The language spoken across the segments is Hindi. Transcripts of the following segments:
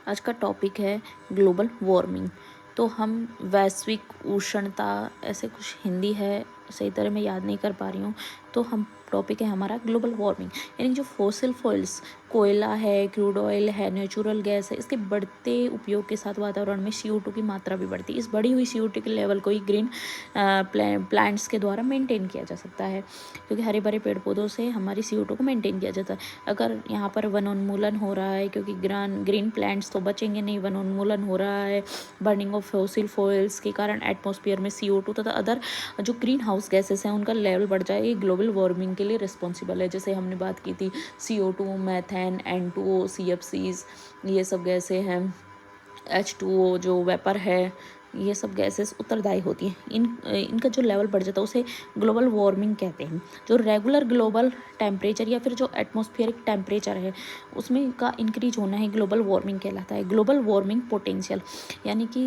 आज का टॉपिक है ग्लोबल वार्मिंग। तो हम वैश्विक उष्णता, ऐसे कुछ हिंदी है, सही तरह मैं याद नहीं कर पा रही हूँ। तो हम टॉपिक है हमारा ग्लोबल वार्मिंग, यानी जो फॉसिल फ्यूल्स, कोयला है, क्रूड ऑयल है, नेचुरल गैस है, इसके बढ़ते उपयोग के साथ वातावरण में CO2 की मात्रा भी बढ़ती है। इस बढ़ी हुई CO2 के लेवल को ही ग्रीन प्लांट्स के द्वारा मेंटेन किया जा सकता है, क्योंकि हरे भरे पेड़ पौधों से हमारी CO2 को मेंटेन किया जाता है। अगर यहाँ पर वनोन्मूलन हो रहा है, क्योंकि ग्रीन प्लांट्स तो बचेंगे नहीं, वनोन्मूलन हो रहा है, बर्निंग ऑफ फॉसिल फ्यूल्स के कारण एटमॉस्फेयर में CO2 तथा अदर जो ग्रीन हाउस गैसेस हैं उनका लेवल बढ़ जाए, ये ग्लोबल वार्मिंग के लिए रिस्पॉन्सिबल है। जैसे हमने बात की थी CO2, मैथेन, N2O, CFCs, ये सब गैसें हैं। H2O जो वेपर है, ये सब गैसेस उत्तरदायी होती हैं। इनका जो लेवल बढ़ जाता है उसे ग्लोबल वार्मिंग कहते हैं। जो रेगुलर ग्लोबल टेम्परेचर या फिर जो एटमॉस्फेरिक टेम्परेचर है उसमें का इंक्रीज होना ही ग्लोबल वार्मिंग कहलाता है। ग्लोबल वार्मिंग पोटेंशियल, यानी कि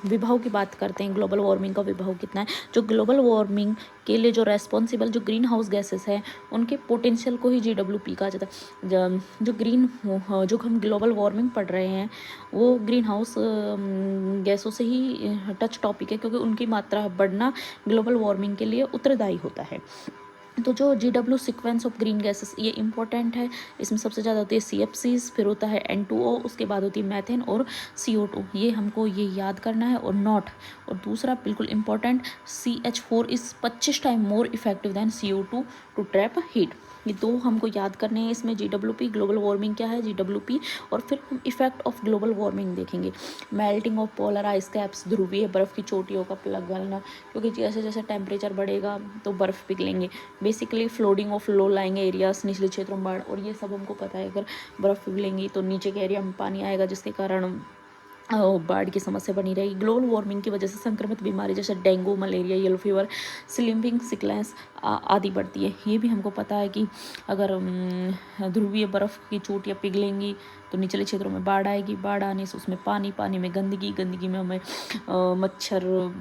विभव की बात करते हैं, ग्लोबल वार्मिंग का विभव कितना है। जो ग्लोबल वार्मिंग के लिए जो रेस्पॉन्सिबल जो ग्रीन हाउस गैसेस हैं उनके पोटेंशियल को ही GWP कहा जाता है। जो हम ग्लोबल वार्मिंग पढ़ रहे हैं वो ग्रीन हाउस गैसों से ही टच टॉपिक है, क्योंकि उनकी मात्रा बढ़ना ग्लोबल वार्मिंग के लिए उत्तरदायी होता है। तो जो GW sequence of green gases, ये इंपॉर्टेंट है। इसमें सबसे ज़्यादा होती है CFCs, फिर होता है N2O, उसके बाद होती है मैथेन और CO2। ये हमको ये याद करना है। और दूसरा बिल्कुल important, CH4 is 25 time more effective than CO2 to trap heat. ये दो हमको याद करने हैं। इसमें GWP, ग्लोबल वार्मिंग क्या है, GWP, और फिर हम इफेक्ट ऑफ ग्लोबल वार्मिंग देखेंगे। Melting of polar ice caps, ध्रुवीय बर्फ़ की चोटियों का पिघलना, क्योंकि जैसे जैसे टेम्परेचर बढ़ेगा तो बर्फ़ पिघलेंगे। Basically flooding of low lying areas, निचले क्षेत्रों में बाढ़, और ये सब हमको पता है। अगर बर्फ़ पिघलेंगी तो नीचे के एरिया में पानी आएगा, जिसके कारण बाढ़ की समस्या बनी रहेगी। ग्लोबल वार्मिंग की वजह से संक्रमित बीमारी जैसे dengue, malaria, yellow fever, sleeping sickness आदि बढ़ती है। ये भी हमको पता है कि अगर ध्रुवीय बर्फ़ की चोटियाँ पिघलेंगी तो निचले क्षेत्रों में बाढ़ आएगी, बाढ़ आने से उसमें पानी में गंदगी, गंदगी में हमें मच्छर,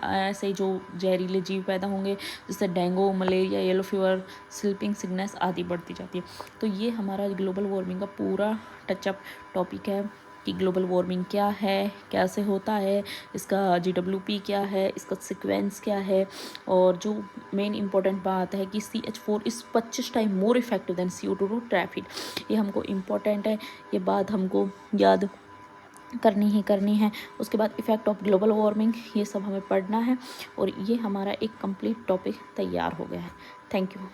ऐसे ही जो जहरीले जीव पैदा होंगे, जिससे dengue, malaria, yellow fever, sleeping sickness आदि बढ़ती जाती है। तो ये हमारा ग्लोबल वार्मिंग का पूरा टचअप टॉपिक है कि ग्लोबल वार्मिंग क्या है, कैसे होता है, इसका GWP क्या है, इसका सीक्वेंस क्या है, और जो मेन इंपॉर्टेंट बात है कि CH4 is 25 time more effective than CO2 to trap heat. ये हमको इम्पोर्टेंट है, ये बात हमको याद करनी है। उसके बाद इफ़ेक्ट ऑफ ग्लोबल वार्मिंग, ये सब हमें पढ़ना है, और ये हमारा एक कंप्लीट टॉपिक तैयार हो गया है। Thank you.